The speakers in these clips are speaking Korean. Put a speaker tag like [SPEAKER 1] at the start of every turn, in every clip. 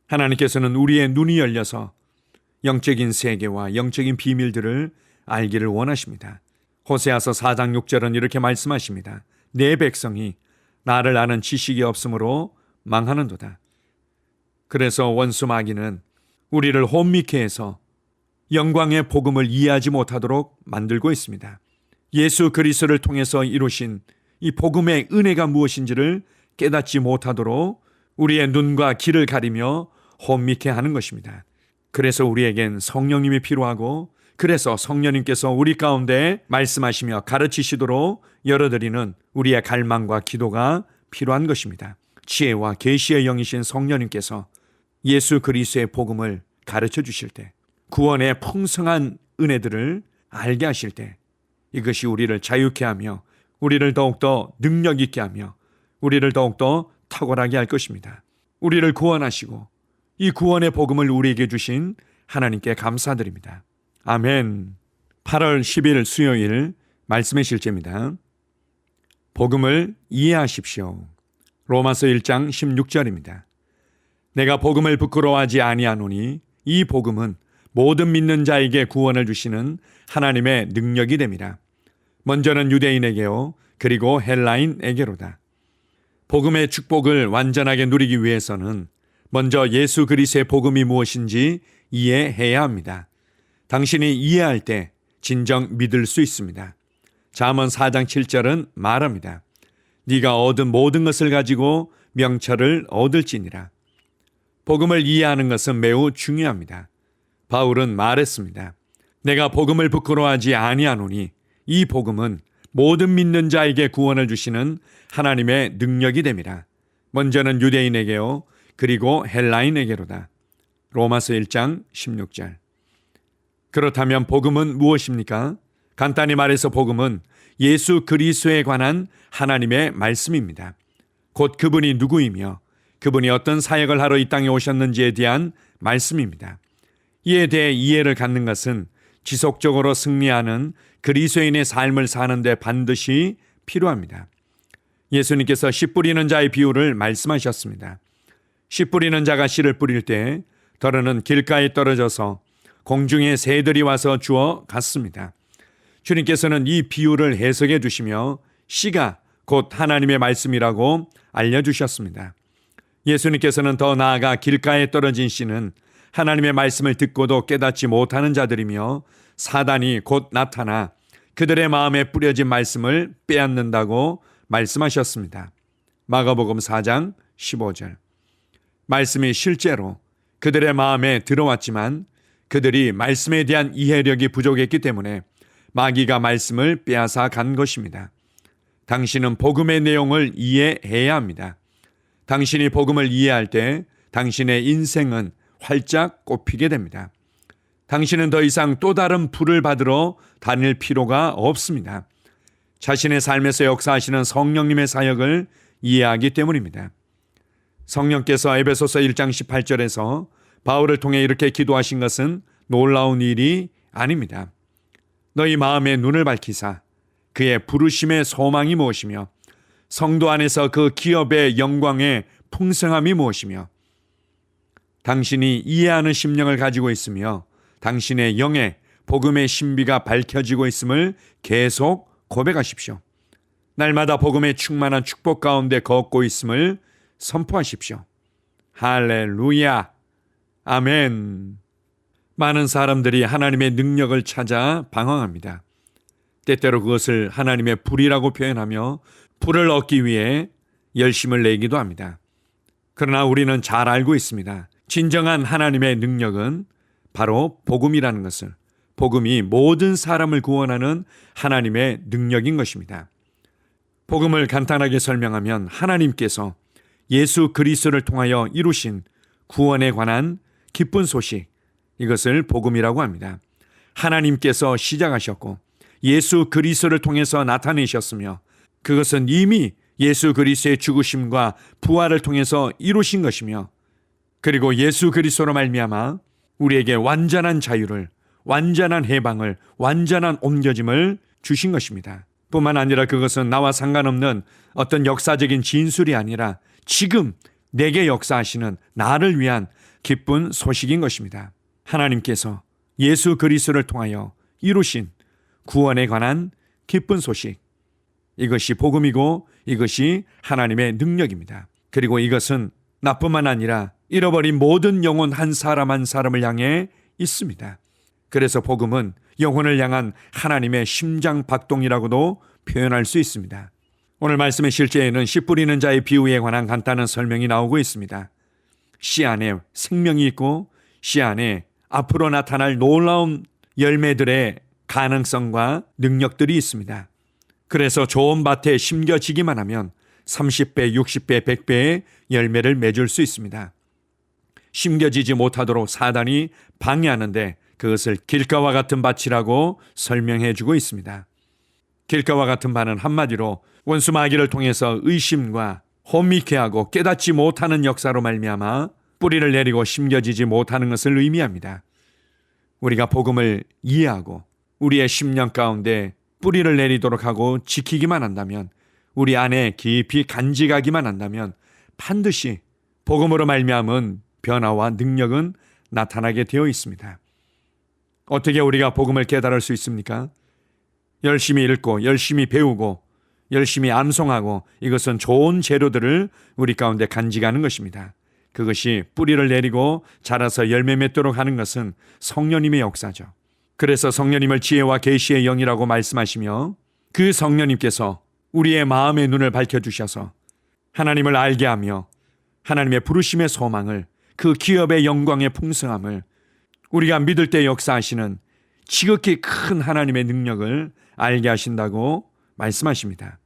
[SPEAKER 1] 하나님께서는 우리의 눈이 열려서 영적인 세계와 영적인 비밀들을 알기를 원하십니다. 호세아서 4장 6절은 이렇게 말씀하십니다. 내 백성이 나를 아는 지식이 없으므로 망하는도다. 그래서 원수 마귀는 우리를 혼미케 해서 영광의 복음을 이해하지 못하도록 만들고 있습니다. 예수 그리스도를 통해서 이루신 이 복음의 은혜가 무엇인지를 깨닫지 못하도록 우리의 눈과 귀를 가리며 혼미케 하는 것입니다. 그래서 우리에겐 성령님이 필요하고, 그래서 성령님께서 우리 가운데 말씀하시며 가르치시도록 열어드리는 우리의 갈망과 기도가 필요한 것입니다. 지혜와 계시의 영이신 성령님께서 예수 그리스도의 복음을 가르쳐 주실 때, 구원의 풍성한 은혜들을 알게 하실 때, 이것이 우리를 자유케 하며 우리를 더욱더 능력 있게 하며 우리를 더욱더 탁월하게 할 것입니다. 우리를 구원하시고 이 구원의 복음을 우리에게 주신 하나님께 감사드립니다. 아멘. 8월 10일 수요일 말씀의 실제입니다. 복음을 이해하십시오. 로마서 1장 16절입니다. 내가 복음을 부끄러워하지 아니하노니 이 복음은 모든 믿는 자에게 구원을 주시는 하나님의 능력이 됨이라. 먼저는 유대인에게요, 그리고 헬라인에게로다. 복음의 축복을 완전하게 누리기 위해서는 먼저 예수 그리스도의 복음이 무엇인지 이해해야 합니다. 당신이 이해할 때 진정 믿을 수 있습니다. 잠언 4장 7절은 말합니다. 네가 얻은 모든 것을 가지고 명철을 얻을지니라. 복음을 이해하는 것은 매우 중요합니다. 바울은 말했습니다. 내가 복음을 부끄러워하지 아니하노니 이 복음은 모든 믿는 자에게 구원을 주시는 하나님의 능력이 됨이라. 먼저는 유대인에게요, 그리고 헬라인에게로다. 로마서 1장 16절. 그렇다면 복음은 무엇입니까? 간단히 말해서 복음은 예수 그리스도에 관한 하나님의 말씀입니다. 곧 그분이 누구이며 그분이 어떤 사역을 하러 이 땅에 오셨는지에 대한 말씀입니다. 이에 대해 이해를 갖는 것은 지속적으로 승리하는 그리스도인의 삶을 사는 데 반드시 필요합니다. 예수님께서 씨 뿌리는 자의 비유를 말씀하셨습니다. 씨 뿌리는 자가 씨를 뿌릴 때 더러는 길가에 떨어져서 공중에 새들이 와서 주워 갔습니다. 주님께서는 이 비유를 해석해 주시며 씨가 곧 하나님의 말씀이라고 알려주셨습니다. 예수님께서는 더 나아가 길가에 떨어진 씨는 하나님의 말씀을 듣고도 깨닫지 못하는 자들이며 사단이 곧 나타나 그들의 마음에 뿌려진 말씀을 빼앗는다고 말씀하셨습니다. 마가복음 4장 15절. 말씀이 실제로 그들의 마음에 들어왔지만 그들이 말씀에 대한 이해력이 부족했기 때문에 마귀가 말씀을 빼앗아 간 것입니다. 당신은 복음의 내용을 이해해야 합니다. 당신이 복음을 이해할 때 당신의 인생은 활짝 꽃피게 됩니다. 당신은 더 이상 또 다른 불을 받으러 다닐 필요가 없습니다. 자신의 삶에서 역사하시는 성령님의 사역을 이해하기 때문입니다. 성령께서 에베소서 1장 18절에서 바울을 통해 이렇게 기도하신 것은 놀라운 일이 아닙니다. 너희 마음의 눈을 밝히사 그의 부르심의 소망이 무엇이며 성도 안에서 그 기업의 영광의 풍성함이 무엇이며 당신이 이해하는 심령을 가지고 있으며 당신의 영에 복음의 신비가 밝혀지고 있음을 계속 고백하십시오. 날마다 복음의 충만한 축복 가운데 걷고 있음을 선포하십시오. 할렐루야. 아멘. 많은 사람들이 하나님의 능력을 찾아 방황합니다. 때때로 그것을 하나님의 불이라고 표현하며 불을 얻기 위해 열심을 내기도 합니다. 그러나 우리는 잘 알고 있습니다. 진정한 하나님의 능력은 바로 복음이라는 것을, 복음이 모든 사람을 구원하는 하나님의 능력인 것입니다. 복음을 간단하게 설명하면 하나님께서 예수 그리스도를 통하여 이루신 구원에 관한 기쁜 소식, 이것을 복음이라고 합니다. 하나님께서 시작하셨고 예수 그리스도를 통해서 나타내셨으며 그것은 이미 예수 그리스도의 죽으심과 부활을 통해서 이루신 것이며, 그리고 예수 그리스도로 말미암아 우리에게 완전한 자유를, 완전한 해방을, 완전한 옮겨짐을 주신 것입니다. 뿐만 아니라 그것은 나와 상관없는 어떤 역사적인 진술이 아니라 지금 내게 역사하시는 나를 위한 기쁜 소식인 것입니다. 하나님께서 예수 그리스도를 통하여 이루신 구원에 관한 기쁜 소식. 이것이 복음이고 이것이 하나님의 능력입니다. 그리고 이것은 나뿐만 아니라 잃어버린 모든 영혼 한 사람 한 사람을 향해 있습니다. 그래서 복음은 영혼을 향한 하나님의 심장 박동이라고도 표현할 수 있습니다. 오늘 말씀의 실제에는 씨 뿌리는 자의 비유에 관한 간단한 설명이 나오고 있습니다. 씨 안에 생명이 있고 씨 안에 앞으로 나타날 놀라운 열매들의 가능성과 능력들이 있습니다. 그래서 좋은 밭에 심겨지기만 하면 30배, 60배, 100배의 열매를 맺을 수 있습니다. 심겨지지 못하도록 사단이 방해하는데 그것을 길가와 같은 밭이라고 설명해 주고 있습니다. 길가와 같은 밭은 한마디로 원수 마귀를 통해서 의심과 혼미케 하고 깨닫지 못하는 역사로 말미암아 뿌리를 내리고 심겨지지 못하는 것을 의미합니다. 우리가 복음을 이해하고 우리의 심령 가운데 뿌리를 내리도록 하고 지키기만 한다면, 우리 안에 깊이 간직하기만 한다면 반드시 복음으로 말미암은 변화와 능력은 나타나게 되어 있습니다. 어떻게 우리가 복음을 깨달을 수 있습니까? 열심히 읽고 열심히 배우고 열심히 암송하고, 이것은 좋은 재료들을 우리 가운데 간직하는 것입니다. 그것이 뿌리를 내리고 자라서 열매 맺도록 하는 것은 성령님의 역사죠. 그래서 성령님을 지혜와 계시의 영이라고 말씀하시며, 그 성령님께서 우리의 마음의 눈을 밝혀주셔서 하나님을 알게 하며 하나님의 부르심의 소망을, 그 기업의 영광의 풍성함을, 우리가 믿을 때 역사하시는 지극히 큰 하나님의 능력을 알게 하신다고 말씀하십니다.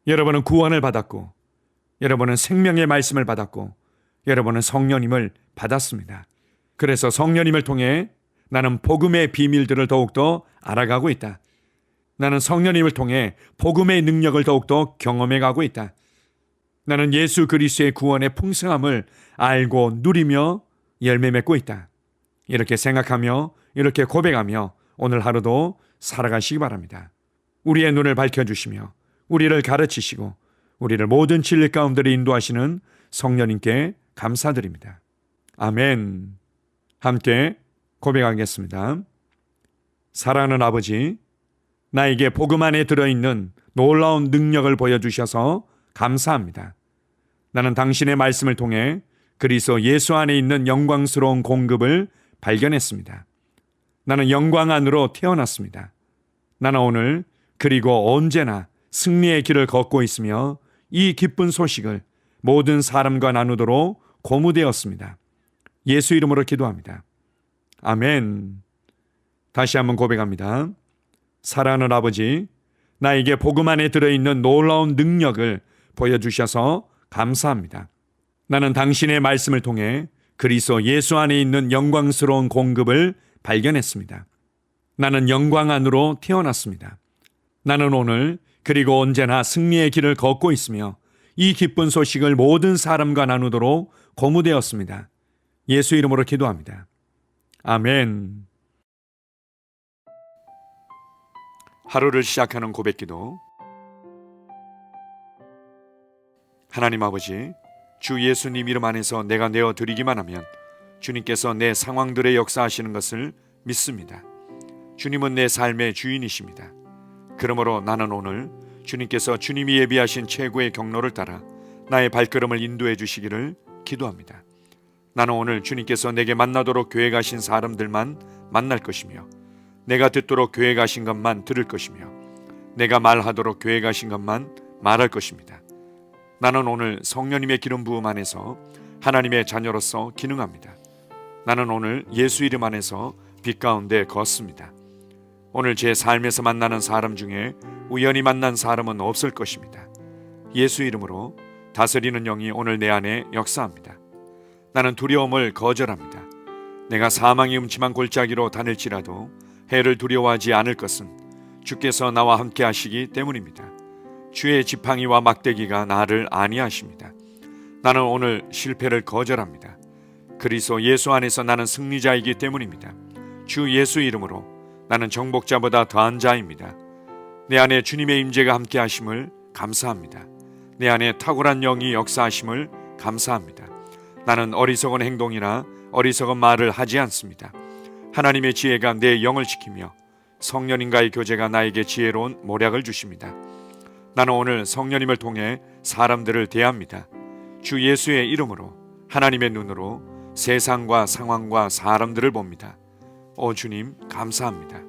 [SPEAKER 1] 여러분은 구원을 받았고, 여러분은 생명의 말씀을 받았고, 여러분은 성령님을 받았습니다. 그래서 성령님을 통해 나는 복음의 비밀들을 더욱더 알아가고 있다. 나는 성령님을 통해 복음의 능력을 더욱더 경험해 가고 있다. 나는 예수 그리스도의 구원의 풍성함을 알고 누리며 열매 맺고 있다. 이렇게 생각하며 이렇게 고백하며 오늘 하루도 살아가시기 바랍니다. 우리의 눈을 밝혀주시며 우리를 가르치시고 우리를 모든 진리 가운데로 인도하시는 성령님께 감사드립니다. 아멘. 함께 고백하겠습니다. 사랑하는 아버지, 나에게 복음 안에 들어있는 놀라운 능력을 보여주셔서 감사합니다. 나는 당신의 말씀을 통해 그리스도 예수 안에 있는 영광스러운 공급을 발견했습니다. 나는 영광 안으로 태어났습니다. 나는 오늘 그리고 언제나 승리의 길을 걷고 있으며 이 기쁜 소식을 모든 사람과 나누도록 고무되었습니다. 예수 이름으로 기도합니다. 아멘. 다시 한번 고백합니다. 사랑하는 아버지, 나에게 복음 안에 들어있는 놀라운 능력을 보여주셔서 감사합니다. 나는 당신의 말씀을 통해 그리스도 예수 안에 있는 영광스러운 공급을 발견했습니다. 나는 영광 안으로 태어났습니다. 나는 오늘 그리고 언제나 승리의 길을 걷고 있으며 이 기쁜 소식을 모든 사람과 나누도록 고무되었습니다. 예수 이름으로 기도합니다. 아멘. 하루를 시작하는 고백기도. 하나님 아버지, 주 예수님 이름 안에서 내가 내어드리기만 하면 주님께서 내 상황들의 역사하시는 것을 믿습니다. 주님은 내 삶의 주인이십니다. 그러므로 나는 오늘 주님께서 주님이 예비하신 최고의 경로를 따라 나의 발걸음을 인도해 주시기를 기도합니다. 나는 오늘 주님께서 내게 만나도록 계획하신 사람들만 만날 것이며, 내가 듣도록 계획하신 것만 들을 것이며, 내가 말하도록 계획하신 것만 말할 것입니다. 나는 오늘 성령님의 기름 부음 안에서 하나님의 자녀로서 기능합니다. 나는 오늘 예수 이름 안에서 빛 가운데 걷습니다. 오늘 제 삶에서 만나는 사람 중에 우연히 만난 사람은 없을 것입니다. 예수 이름으로 다스리는 영이 오늘 내 안에 역사합니다. 나는 두려움을 거절합니다. 내가 사망의 음침한 골짜기로 다닐지라도 해를 두려워하지 않을 것은 주께서 나와 함께 하시기 때문입니다. 주의 지팡이와 막대기가 나를 안위하십니다. 나는 오늘 실패를 거절합니다. 그리스도 예수 안에서 나는 승리자이기 때문입니다. 주 예수 이름으로 나는 정복자보다 더한 자입니다. 내 안에 주님의 임재가 함께 하심을 감사합니다. 내 안에 탁월한 영이 역사하심을 감사합니다. 나는 어리석은 행동이나 어리석은 말을 하지 않습니다. 하나님의 지혜가 내 영을 지키며 성령님과의 교제가 나에게 지혜로운 모략을 주십니다. 나는 오늘 성령님을 통해 사람들을 대합니다. 주 예수의 이름으로 하나님의 눈으로 세상과 상황과 사람들을 봅니다. 오 주님, 감사합니다.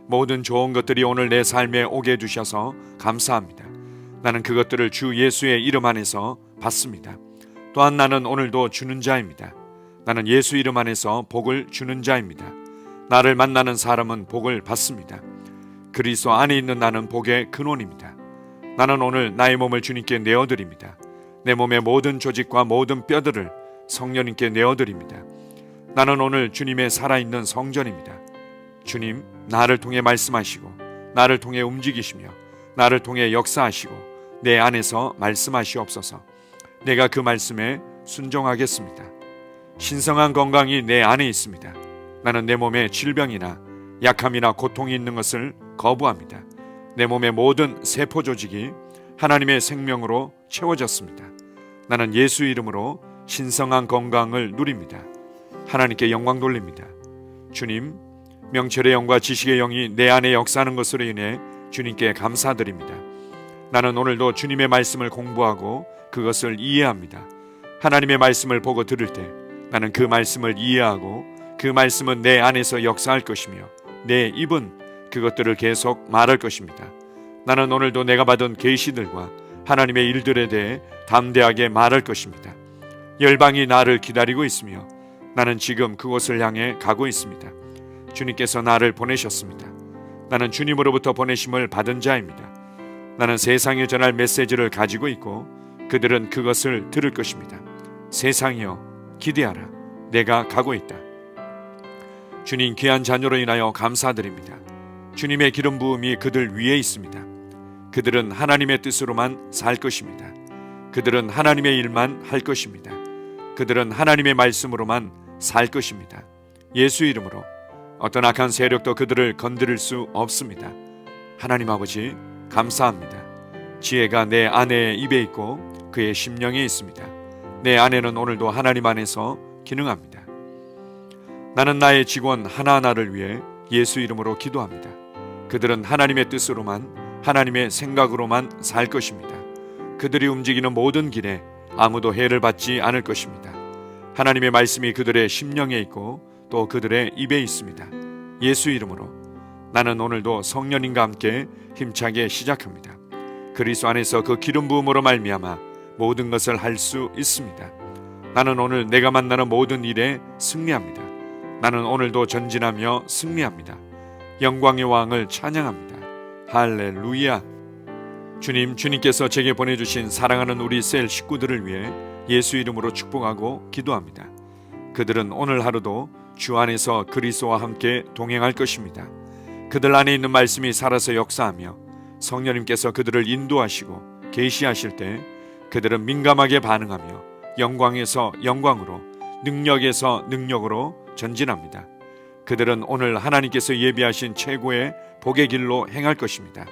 [SPEAKER 1] 모든 좋은 것들이 오늘 내 삶에 오게 해주셔서 감사합니다. 나는 그것들을 주 예수의 이름 안에서 받습니다. 또한 나는 오늘도 주는 자입니다. 나는 예수 이름 안에서 복을 주는 자입니다. 나를 만나는 사람은 복을 받습니다. 그리스도 안에 있는 나는 복의 근원입니다. 나는 오늘 나의 몸을 주님께 내어드립니다. 내 몸의 모든 조직과 모든 뼈들을 성령님께 내어드립니다. 나는 오늘 주님의 살아있는 성전입니다. 주님, 나를 통해 말씀하시고 나를 통해 움직이시며 나를 통해 역사하시고 내 안에서 말씀하시옵소서. 내가 그 말씀에 순종하겠습니다. 신성한 건강이 내 안에 있습니다. 나는 내 몸에 질병이나 약함이나 고통이 있는 것을 거부합니다. 내 몸의 모든 세포 조직이 하나님의 생명으로 채워졌습니다. 나는 예수 이름으로 신성한 건강을 누립니다. 하나님께 영광 돌립니다. 주님, 명철의 영과 지식의 영이 내 안에 역사하는 것으로 인해 주님께 감사드립니다. 나는 오늘도 주님의 말씀을 공부하고 그것을 이해합니다. 하나님의 말씀을 보고 들을 때 나는 그 말씀을 이해하고 그 말씀은 내 안에서 역사할 것이며 내 입은 그것들을 계속 말할 것입니다. 나는 오늘도 내가 받은 계시들과 하나님의 일들에 대해 담대하게 말할 것입니다. 열방이 나를 기다리고 있으며 나는 지금 그곳을 향해 가고 있습니다. 주님께서 나를 보내셨습니다. 나는 주님으로부터 보내심을 받은 자입니다. 나는 세상에 전할 메시지를 가지고 있고 그들은 그것을 들을 것입니다. 세상이여, 기대하라. 내가 가고 있다. 주님, 귀한 자녀로 인하여 감사드립니다. 주님의 기름 부음이 그들 위에 있습니다. 그들은 하나님의 뜻으로만 살 것입니다. 그들은 하나님의 일만 할 것입니다. 그들은 하나님의 말씀으로만 살 것입니다. 예수 이름으로 어떤 악한 세력도 그들을 건드릴 수 없습니다. 하나님 아버지, 감사합니다. 지혜가 내 아내의 입에 있고 그의 심령에 있습니다. 내 아내는 오늘도 하나님 안에서 기능합니다. 나는 나의 직원 하나하나를 위해 예수 이름으로 기도합니다. 그들은 하나님의 뜻으로만, 하나님의 생각으로만 살 것입니다. 그들이 움직이는 모든 길에 아무도 해를 받지 않을 것입니다. 하나님의 말씀이 그들의 심령에 있고 또 그들의 입에 있습니다. 예수 이름으로 나는 오늘도 성령님과 함께 힘차게 시작합니다. 그리스도 안에서 그 기름 부음으로 말미암아 모든 것을 할 수 있습니다. 나는 오늘 내가 만나는 모든 일에 승리합니다. 나는 오늘도 전진하며 승리합니다. 영광의 왕을 찬양합니다. 할렐루야. 주님, 주님께서 제게 보내주신 사랑하는 우리 셀 식구들을 위해 예수 이름으로 축복하고 기도합니다. 그들은 오늘 하루도 주 안에서 그리스도와 함께 동행할 것입니다. 그들 안에 있는 말씀이 살아서 역사하며 성령님께서 그들을 인도하시고 계시하실 때 그들은 민감하게 반응하며 영광에서 영광으로, 능력에서 능력으로 전진합니다. 그들은 오늘 하나님께서 예비하신 최고의 복의 길로 행할 것입니다.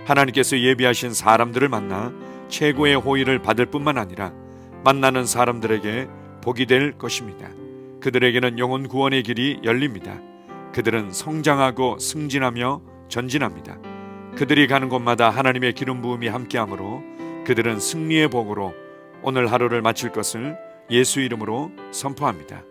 [SPEAKER 1] 하나님께서 예비하신 사람들을 만나 최고의 호의를 받을 뿐만 아니라 만나는 사람들에게 복이 될 것입니다. 그들에게는 영혼 구원의 길이 열립니다. 그들은 성장하고 승진하며 전진합니다. 그들이 가는 곳마다 하나님의 기름 부음이 함께하므로 그들은 승리의 복으로 오늘 하루를 마칠 것을 예수 이름으로 선포합니다.